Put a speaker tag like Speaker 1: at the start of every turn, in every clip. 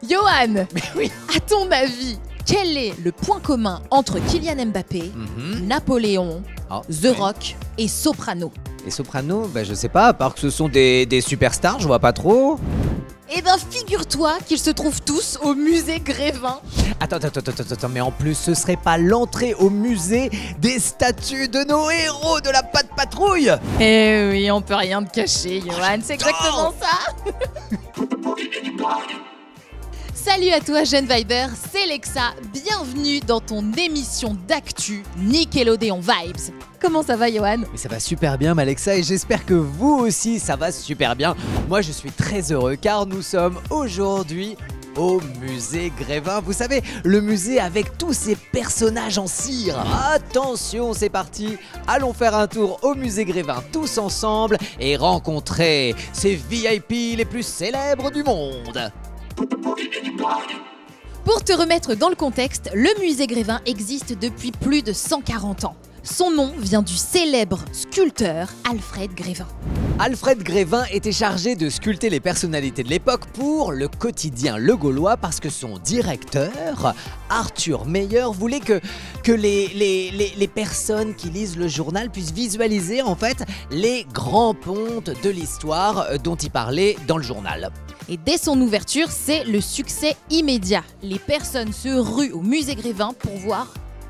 Speaker 1: Johan,
Speaker 2: Mais oui.
Speaker 1: à ton avis, quel est le point commun entre Kylian Mbappé, Napoléon, The Rock et Soprano?
Speaker 2: Les Sopranos, je sais pas, à part que ce sont des superstars, je vois pas trop.
Speaker 1: Eh ben, figure-toi qu'ils se trouvent tous au musée Grévin.
Speaker 2: Attends, mais en plus, ce serait pas l'entrée au musée des statues de nos héros de la Patte Patrouille?
Speaker 1: Eh oui, on peut rien te cacher, Johan, c'est exactement ça. Salut à toi, jeune Viber, c'est Lexa. Bienvenue dans ton émission d'actu Nickelodeon Vibes. Comment ça va, Johan?
Speaker 2: Mais ça va super bien, Alexa, et j'espère que vous aussi, ça va super bien. Moi, je suis très heureux car nous sommes aujourd'hui au musée Grévin. Vous savez, le musée avec tous ces personnages en cire. Attention, c'est parti. Allons faire un tour au musée Grévin tous ensemble et rencontrer ces VIP les plus célèbres du monde.
Speaker 1: Pour te remettre dans le contexte, le musée Grévin existe depuis plus de 140 ans. Son nom vient du célèbre sculpteur Alfred Grévin.
Speaker 2: Alfred Grévin était chargé de sculpter les personnalités de l'époque pour le quotidien Le Gaulois parce que son directeur, Arthur Meyer, voulait que les personnes qui lisent le journal puissent visualiser en fait les grands pontes de l'histoire dont il parlait dans le journal.
Speaker 1: Et dès son ouverture, c'est le succès immédiat. Les personnes se ruent au musée Grévin pour voir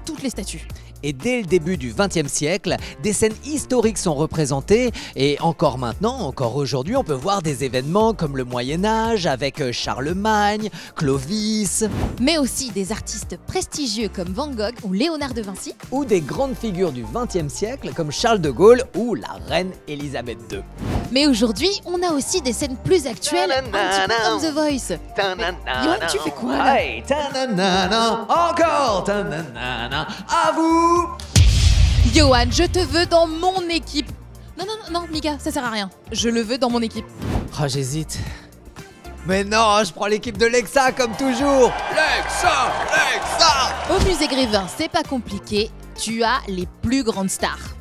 Speaker 1: toutes les statues.
Speaker 2: Et dès le début du XXe siècle, des scènes historiques sont représentées et encore maintenant, encore aujourd'hui, on peut voir des événements comme le Moyen-Âge avec Charlemagne, Clovis,
Speaker 1: Mais aussi des artistes prestigieux comme Van Gogh ou Léonard de Vinci.
Speaker 2: ou des grandes figures du XXe siècle comme Charles de Gaulle ou la reine Elisabeth II.
Speaker 1: Mais aujourd'hui, on a aussi des scènes plus actuelles, un petit peu comme The Voice. Johan, tu fais quoi là?
Speaker 2: Hey, ta-na-na-na, encore ta-na-na-na, à vous.
Speaker 1: Johan, je te veux dans mon équipe. Non, Mika, ça sert à rien. Je le veux dans mon équipe.
Speaker 2: Oh, j'hésite. Mais non, je prends l'équipe de Lexa comme toujours. Lexa.
Speaker 1: Au musée Grévin, c'est pas compliqué. Tu as les plus grandes stars.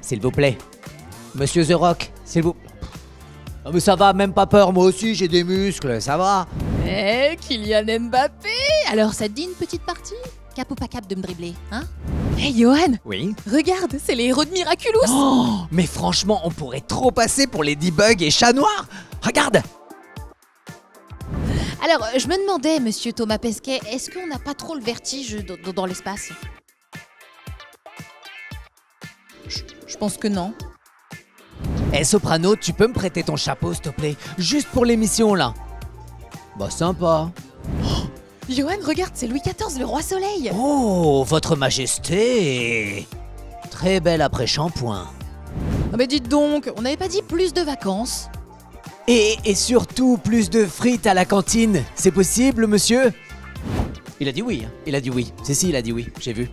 Speaker 2: S'il vous plaît, Monsieur The Rock, s'il vous... Oh, mais ça va, même pas peur, moi aussi j'ai des muscles, ça va.
Speaker 1: Eh, Kylian Mbappé! Alors, ça te dit une petite partie? Cap ou pas cap de me dribbler, hein? Hey, Johan!
Speaker 2: Oui.
Speaker 1: Regarde, c'est les héros de Miraculous!
Speaker 2: Oh, mais franchement, on pourrait trop passer pour les Debug et Chat Noir. Regarde.
Speaker 1: Alors, je me demandais, monsieur Thomas Pesquet, est-ce qu'on n'a pas trop le vertige dans l'espace? Je pense que non.
Speaker 2: Eh Soprano, tu peux me prêter ton chapeau s'il te plaît? Juste pour l'émission là. Bah sympa.
Speaker 1: Johan, regarde, c'est Louis XIV, le roi soleil!
Speaker 2: Oh, votre majesté. Très belle après shampoing.
Speaker 1: Ah mais dites donc, on n'avait pas dit plus de vacances?
Speaker 2: Et surtout plus de frites à la cantine. C'est possible, monsieur? Il a dit oui, hein. Il a dit oui. Si, il a dit oui, j'ai vu.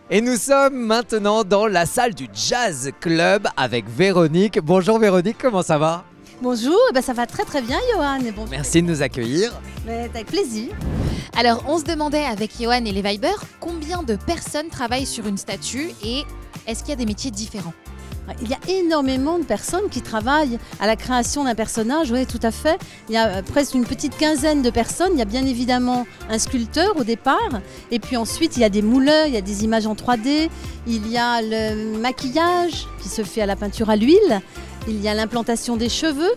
Speaker 2: Et nous sommes maintenant dans la salle du Jazz Club avec Véronique. Bonjour Véronique, comment ça va?
Speaker 3: Bonjour, ça va très très bien Johan. Et bon,
Speaker 2: Merci de nous accueillir.
Speaker 3: avec plaisir.
Speaker 1: Alors, on se demandait avec Johan et les Vibers, combien de personnes travaillent sur une statue et est-ce qu'il y a des métiers différents?
Speaker 3: Il y a énormément de personnes qui travaillent à la création d'un personnage, oui tout à fait. Il y a presque une petite quinzaine de personnes. Il y a bien évidemment un sculpteur au départ. Et puis ensuite, il y a des mouleurs, il y a des images en 3D. Il y a le maquillage qui se fait à la peinture à l'huile. Il y a l'implantation des cheveux.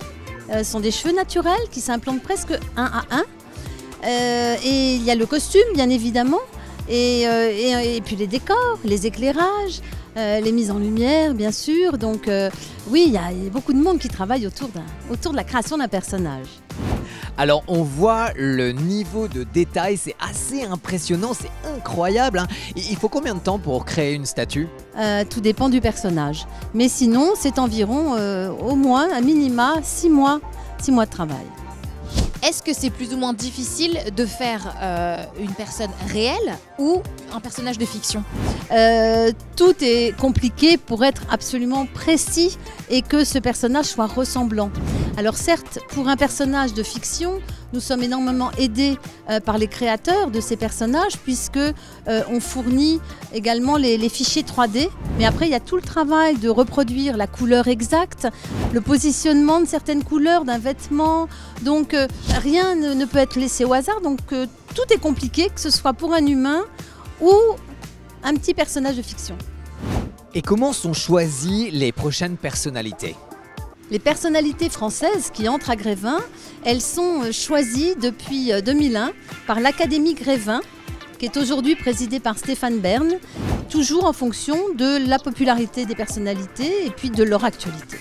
Speaker 3: Ce sont des cheveux naturels qui s'implantent presque un à un. Et il y a le costume, bien évidemment. Et puis les décors, les éclairages. Les mises en lumière, bien sûr. Donc oui, il y a beaucoup de monde qui travaille autour de la création d'un personnage.
Speaker 2: Alors on voit le niveau de détail, c'est assez impressionnant, c'est incroyable, hein. Il faut combien de temps pour créer une statue?
Speaker 3: Tout dépend du personnage. Mais sinon, c'est environ au moins, à minima, 6 mois de travail.
Speaker 1: Est-ce que c'est plus ou moins difficile de faire une personne réelle ou un personnage de fiction?
Speaker 3: Tout est compliqué pour être absolument précis et que ce personnage soit ressemblant. Alors certes, pour un personnage de fiction, nous sommes énormément aidés par les créateurs de ces personnages puisque on fournit également les fichiers 3D. Mais après, il y a tout le travail de reproduire la couleur exacte, le positionnement de certaines couleurs d'un vêtement. Donc rien ne peut être laissé au hasard. Donc tout est compliqué, que ce soit pour un humain ou un petit personnage de fiction.
Speaker 2: Et comment sont choisies les prochaines personnalités?
Speaker 3: Les personnalités françaises qui entrent à Grévin, elles sont choisies depuis 2001 par l'Académie Grévin, qui est aujourd'hui présidée par Stéphane Bern, toujours en fonction de la popularité des personnalités et puis de leur actualité.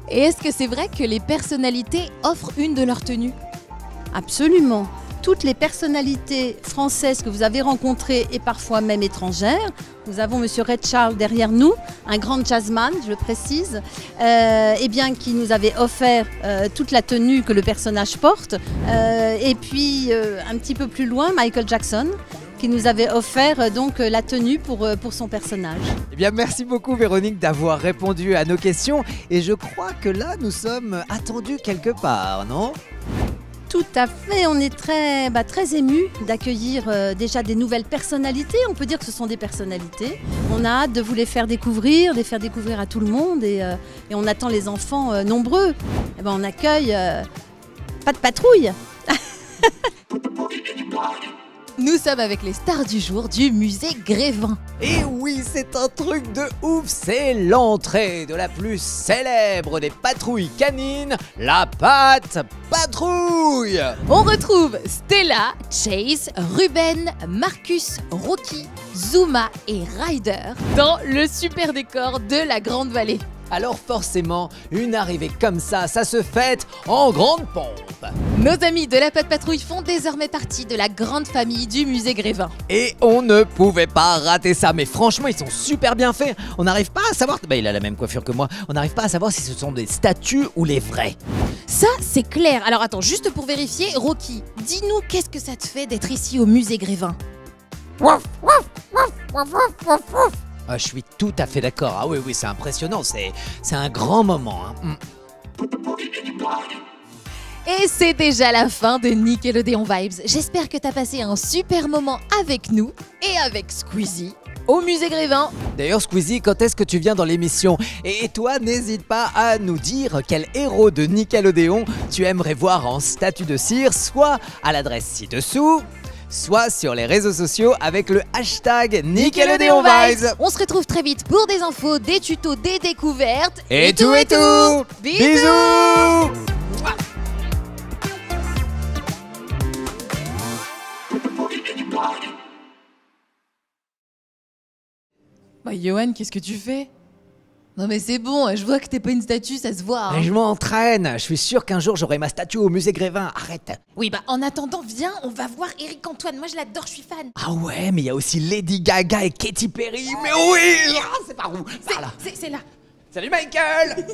Speaker 1: Et est-ce que c'est vrai que les personnalités offrent une de leurs tenues?
Speaker 3: Absolument. Toutes les personnalités françaises que vous avez rencontrées et parfois même étrangères, nous avons M. Ray Charles derrière nous, un grand jazzman, je le précise, eh bien, qui nous avait offert toute la tenue que le personnage porte. Et puis, un petit peu plus loin, Michael Jackson, qui nous avait offert donc la tenue pour son personnage.
Speaker 2: Eh bien, merci beaucoup Véronique d'avoir répondu à nos questions. Et je crois que là, nous sommes attendus quelque part, non ?
Speaker 3: Tout à fait, on est très émus d'accueillir déjà des nouvelles personnalités. On peut dire que ce sont des personnalités. On a hâte de vous les faire découvrir, de les faire découvrir à tout le monde et on attend les enfants nombreux. Et ben, on accueille Pas de patrouille.
Speaker 1: Nous sommes avec les stars du jour du musée Grévin.
Speaker 2: Et oui, c'est un truc de ouf, c'est l'entrée de la plus célèbre des patrouilles canines, la Pat' Patrouille.
Speaker 1: On retrouve Stella, Chase, Ruben, Marcus, Rocky, Zuma et Ryder dans le super décor de la Grande Vallée.
Speaker 2: Alors forcément, une arrivée comme ça se fête en grande pompe.
Speaker 1: Nos amis de la Pat' Patrouille font désormais partie de la grande famille du musée Grévin.
Speaker 2: Et on ne pouvait pas rater ça, mais franchement ils sont super bien faits. On n'arrive pas à savoir, il a la même coiffure que moi, on n'arrive pas à savoir si ce sont des statues ou les vrais.
Speaker 1: Ça c'est clair. Alors attends, juste pour vérifier, Rocky, dis-nous qu'est-ce que ça te fait d'être ici au musée Grévin?
Speaker 2: Ah, je suis tout à fait d'accord. Ah oui, c'est impressionnant, c'est un grand moment. Hein.
Speaker 1: Et c'est déjà la fin de Nickelodeon Vibes. J'espère que t'as passé un super moment avec nous et avec Squeezie au musée Grévin.
Speaker 2: D'ailleurs Squeezie, quand est-ce que tu viens dans l'émission? Et toi, n'hésite pas à nous dire quel héros de Nickelodeon tu aimerais voir en statue de cire, soit à l'adresse ci-dessous, soit sur les réseaux sociaux avec le hashtag Nickelodeon Vibes.
Speaker 1: On se retrouve très vite pour des infos, des tutos, des découvertes
Speaker 2: Et tout. Bisous.
Speaker 1: Bah Johan, qu'est-ce que tu fais? Non mais c'est bon, je vois que t'es pas une statue, ça se voit. Hein.
Speaker 2: Mais je m'entraîne, je suis sûr qu'un jour j'aurai ma statue au musée Grévin, arrête.
Speaker 1: Oui bah en attendant, viens, on va voir Eric Antoine, moi je l'adore, je suis fan.
Speaker 2: Ah ouais, mais il y a aussi Lady Gaga et Katy Perry, mais oui, c'est par où?
Speaker 1: C'est là.
Speaker 2: Salut Michael.